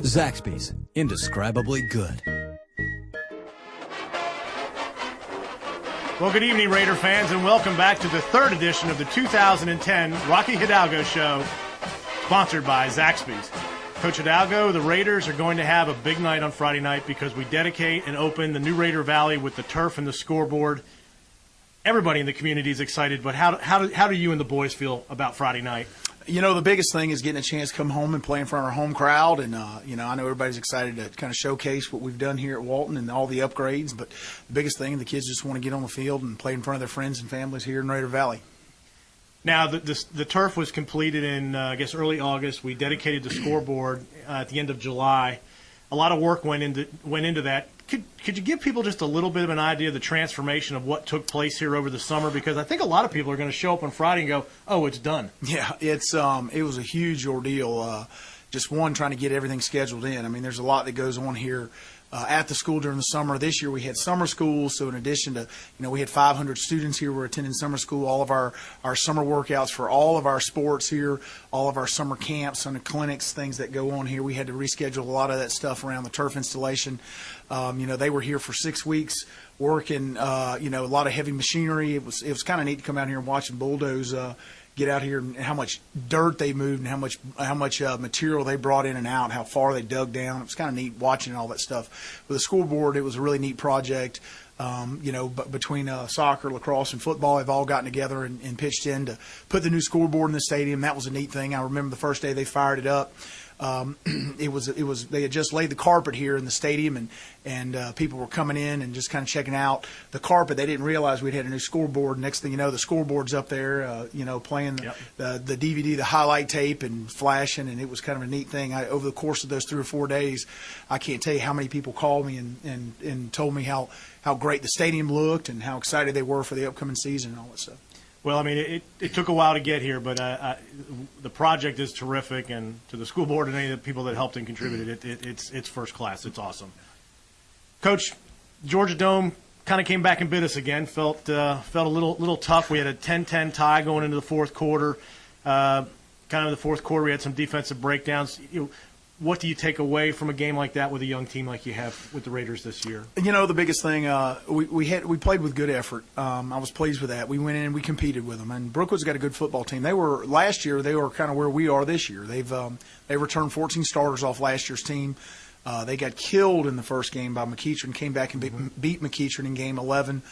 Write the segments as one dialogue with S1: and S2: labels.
S1: Zaxby's, indescribably good.
S2: Well, good evening, Raider fans, and welcome back to the third edition of the 2010 Rocky Hidalgo Show, sponsored by Zaxby's. Coach Hidalgo, the Raiders are going to have a big night on Friday night because we dedicate and open the new Raider Valley with the turf and the scoreboard. Everybody in the community is excited, but how do you and the boys feel about Friday night?
S3: You know, the biggest thing is getting a chance to come home and play in front of our home crowd. And, I know everybody's excited to kind of showcase what we've done here at Walton and all the upgrades. But the biggest thing, the kids just want to get on the field and play in front of their friends and families here in Raider Valley.
S2: Now, the turf was completed in, early August. We dedicated the scoreboard at the end of July. A lot of work went into that. Could you give people just a little bit of an idea of the transformation of what took place here over the summer? Because I think a lot of people are going to show up on Friday and go, "Oh, it's done."
S3: Yeah, it was a huge ordeal. Just trying to get everything scheduled in. I mean, there's a lot that goes on here at the school during the summer. This year we had summer school, so in addition to, we had 500 students here who were attending summer school, all of our summer workouts for all of our sports here, all of our summer camps and the clinics, things that go on here. We had to reschedule a lot of that stuff around the turf installation. They were here for 6 weeks working, a lot of heavy machinery. It was kind of neat to come out here and watch them bulldoze get out here and how much dirt they moved and how much material they brought in and out, how far they dug down. It was kind of neat watching all that stuff. With the scoreboard, it was a really neat project. But between soccer, lacrosse, and football, they've all gotten together and pitched in to put the new scoreboard in the stadium. That was a neat thing. I remember the first day they fired it up. They had just laid the carpet here in the stadium, and people were coming in and just kind of checking out the carpet. They didn't realize we'd had a new scoreboard. Next thing you know, the scoreboard's up there, playing the DVD, the highlight tape, and flashing, and it was kind of a neat thing. Over the course of those 3 or 4 days, I can't tell you how many people called me and told me how great the stadium looked and how excited they were for the upcoming season and all that stuff.
S2: Well, I mean, it took a while to get here, but the project is terrific, and to the school board and any of the people that helped and contributed, it's first class. It's awesome. Coach, Georgia Dome kind of came back and bit us again. Felt a little tough. We had a 10-10 tie going into the fourth quarter. Kind of in the fourth quarter, we had some defensive breakdowns. What do you take away from a game like that with a young team like you have with the Raiders this year? The
S3: biggest thing, we played with good effort. I was pleased with that. We went in and we competed with them. And Brookwood's got a good football team. Last year they were kind of where we are this year. They returned 14 starters off last year's team. They got killed in the first game by McEachern, came back and beat McEachern in game 11,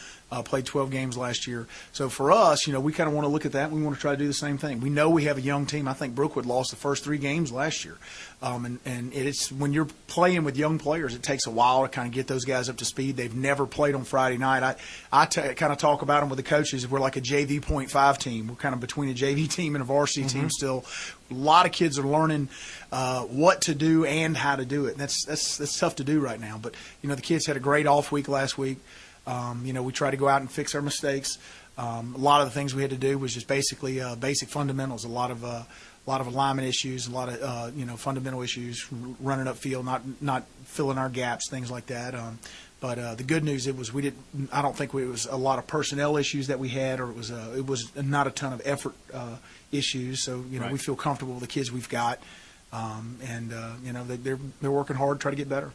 S3: played 12 games last year. So for us, we kind of want to look at that, and we want to try to do the same thing. We know we have a young team. I think Brookwood lost the first 3 games last year. And it's when you're playing with young players, it takes a while to kind of get those guys up to speed. They've never played on Friday night. I kind of talk about them with the coaches. We're like a JV .5 team. We're kind of between a JV team and a varsity team still. A lot of kids are learning what to do and how to do it. And that's tough to do right now. But, the kids had a great off week last week. We tried to go out and fix our mistakes. A lot of the things we had to do was just basically basic fundamentals, a lot of alignment issues, a lot of fundamental issues, running upfield, not filling our gaps, things like that. But the good news, I don't think it was a lot of personnel issues that we had, or it was not a ton of effort issues. So we feel comfortable with the kids we've got, they're working hard to try to get better.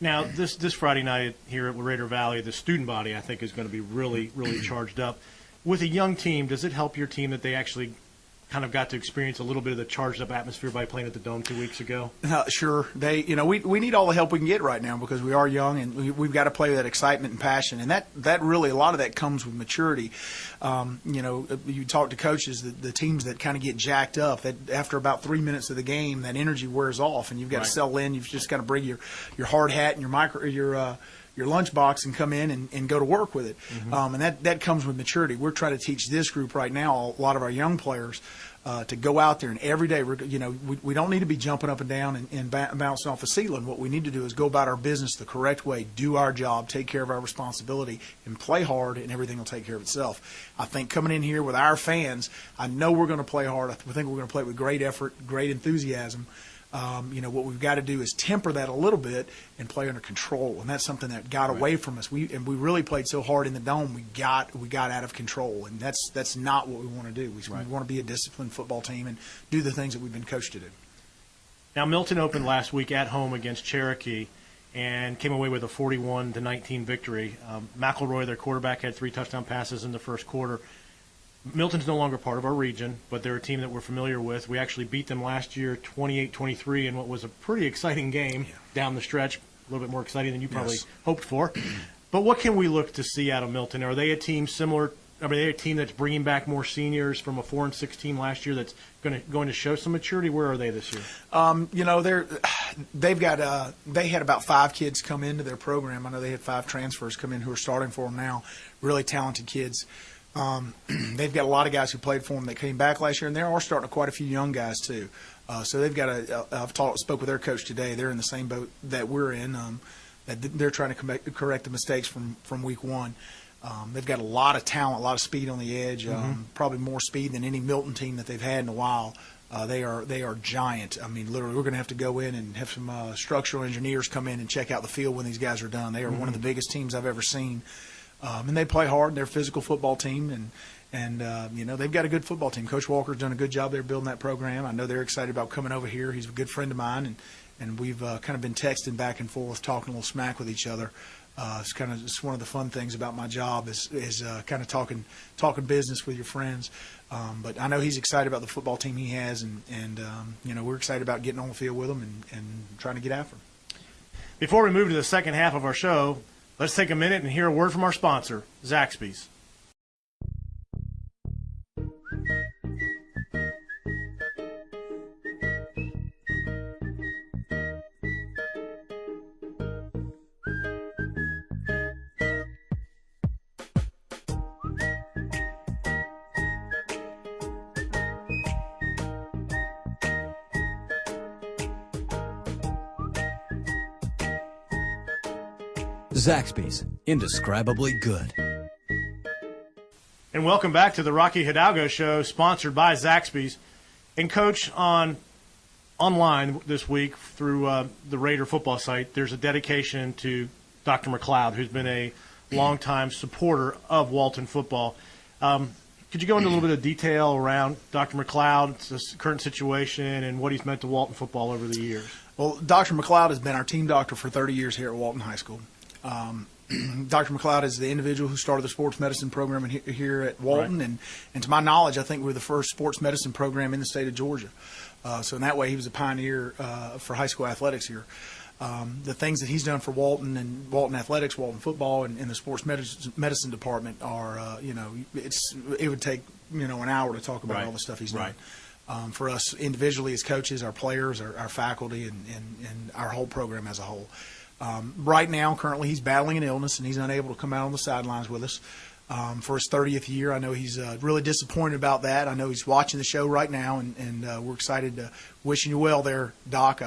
S2: Now, this Friday night here at Raider Valley, the student body, I think, is going to be really, really charged up. With a young team, does it help your team that they actually kind of got to experience a little bit of the charged-up atmosphere by playing at the Dome 2 weeks ago?
S3: Sure. We need all the help we can get right now because we are young, and we've got to play with that excitement and passion. And that really, a lot of that comes with maturity. You talk to coaches, the teams that kind of get jacked up, that after about 3 minutes of the game, that energy wears off, and you've got to settle in. You've just got to bring your hard hat and your lunchbox and come in and go to work with it. And that comes with maturity. We're trying to teach this group right now, a lot of our young players, to go out there and every day, we don't need to be jumping up and down and bouncing off the ceiling. What we need to do is go about our business the correct way, do our job, take care of our responsibility, and play hard, and everything will take care of itself. I think coming in here with our fans, I know we're going to play hard. I think we're going to play with great effort, great enthusiasm. What we've got to do is temper that a little bit and play under control, and that's something that got away from us. We really played so hard in the Dome, we got out of control, and that's not what we want to do. We want to be a disciplined football team and do the things that we've been coached to do.
S2: Now, Milton opened last week at home against Cherokee and came away with a 41-19 victory. McElroy, their quarterback, had 3 touchdown passes in the first quarter. Milton's no longer part of our region, but they're a team that we're familiar with. We actually beat them last year 28-23 in what was a pretty exciting game down the stretch, a little bit more exciting than you probably hoped for. But what can we look to see out of Milton? Are they a team similar? Are they a team that's bringing back more seniors from a 4-6 team last year that's going to show some maturity? Where are they this year? They had about 5 kids come into their program. I know they had 5 transfers come in who are starting for them now. Really talented kids. They've got a lot of guys who played for them that came back last year, and they are starting quite a few young guys too. So they've got spoke with their coach today. They're in the same boat that we're in. That they're trying to correct the mistakes from week 1. They've got a lot of talent, a lot of speed on the edge, probably more speed than any Milton team that they've had in a while. They are giant. I mean, literally, we're going to have to go in and have some structural engineers come in and check out the field when these guys are done. They are one of the biggest teams I've ever seen. And they play hard. They're a physical football team, and they've got a good football team. Coach Walker's done a good job there building that program. I know they're excited about coming over here. He's a good friend of mine, and we've kind of been texting back and forth, talking a little smack with each other. It's one of the fun things about my job is kind of talking business with your friends. But I know he's excited about the football team he has, and we're excited about getting on the field with him and trying to get after him. Before we move to the second half of our show, let's take a minute and hear a word from our sponsor, Zaxby's.
S1: Zaxby's, indescribably good.
S2: And welcome back to the Rocky Hidalgo Show, sponsored by Zaxby's. And Coach, online this week through the Raider football site, there's a dedication to Dr. McLeod, who's been a longtime supporter of Walton football. Could you go into a little bit of detail around Dr. McLeod's current situation and what he's meant to Walton football over the years?
S3: Well, Dr. McLeod has been our team doctor for 30 years here at Walton High School. Dr. McLeod is the individual who started the sports medicine program here at Walton,
S2: right.
S3: and to my knowledge, I think we're the first sports medicine program in the state of Georgia. So in that way, he was a pioneer for high school athletics here. The things that he's done for Walton and Walton athletics, Walton football, and the sports medicine department are, it would take an hour to talk about all the stuff he's done. For us individually as coaches, our players, our faculty, and our whole program as a whole. Right now, currently, he's battling an illness, and he's unable to come out on the sidelines with us for his 30th year. I know he's really disappointed about that. I know he's watching the show right now, and we're excited to wishing you well there, Doc.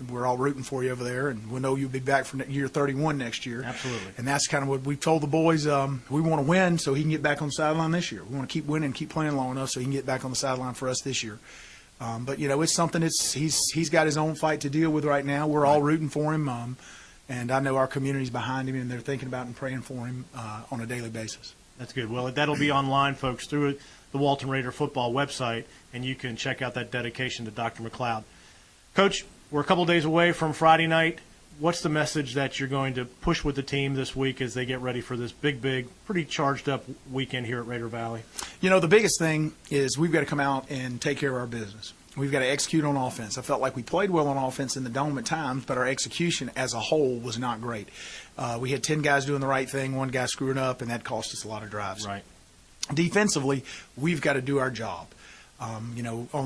S3: We're all rooting for you over there, and we know you'll be back for year 31 next year.
S2: Absolutely.
S3: And that's kind of what we've told the boys. We want to win so he can get back on the sideline this year. We want to keep winning, keep playing long enough so he can get back on the sideline for us this year. But it's something he's got his own fight to deal with right now. We're all rooting for him, and I know our community's behind him, and they're thinking about and praying for him on a daily basis.
S2: That's good. Well, that'll be online, folks, through the Walton Raider football website, and you can check out that dedication to Dr. McLeod. Coach, we're a couple days away from Friday night. What's the message that you're going to push with the team this week as they get ready for this big, pretty charged up weekend here at Raider Valley?
S3: The biggest thing is we've got to come out and take care of our business. We've got to execute on offense. I felt like we played well on offense in the dome at times, but our execution as a whole was not great. We had 10 guys doing the right thing, one guy screwing up, and that cost us a lot of drives.
S2: Right.
S3: Defensively, we've got to do our job. On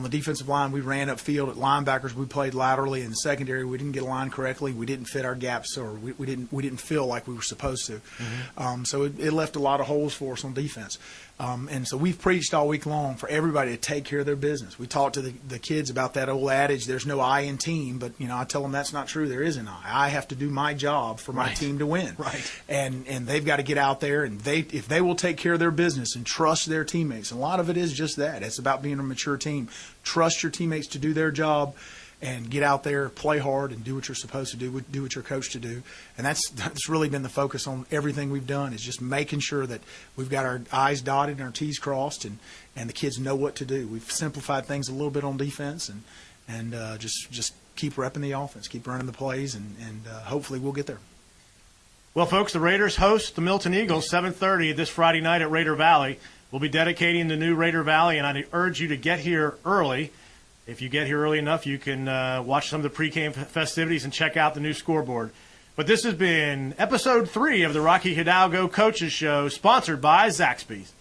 S3: the defensive line, we ran upfield at linebackers. We played laterally in the secondary. We didn't get aligned correctly. We didn't fit our gaps, or we didn't feel like we were supposed to.
S2: Mm-hmm.
S3: So it left a lot of holes for us on defense. And so we've preached all week long for everybody to take care of their business. We talked to the kids about that old adage, there's no I in team, but, I tell them that's not true. There is an I. I have to do my job for my team to win.
S2: Right.
S3: And they've got to get out there, and if they will take care of their business and trust their teammates, and a lot of it is just that. It's about being a mature team. Trust your teammates to do their job and get out there, play hard, and do what you're supposed to do what you're coached to do. And that's really been the focus on everything we've done, is just making sure that we've got our I's dotted and our T's crossed, and the kids know what to do. We've simplified things a little bit on defense, and and just keep repping the offense, keep running the plays, and hopefully we'll get there.
S2: Well, folks, the Raiders host the Milton Eagles 7:30 this Friday night at Raider Valley. We'll be dedicating the new Raider Valley, and I urge you to get here early. If you get here early enough, you can watch some of the pre-game festivities and check out the new scoreboard. But this has been episode 3 of the Rocky Hidalgo Coaches Show, sponsored by Zaxby's.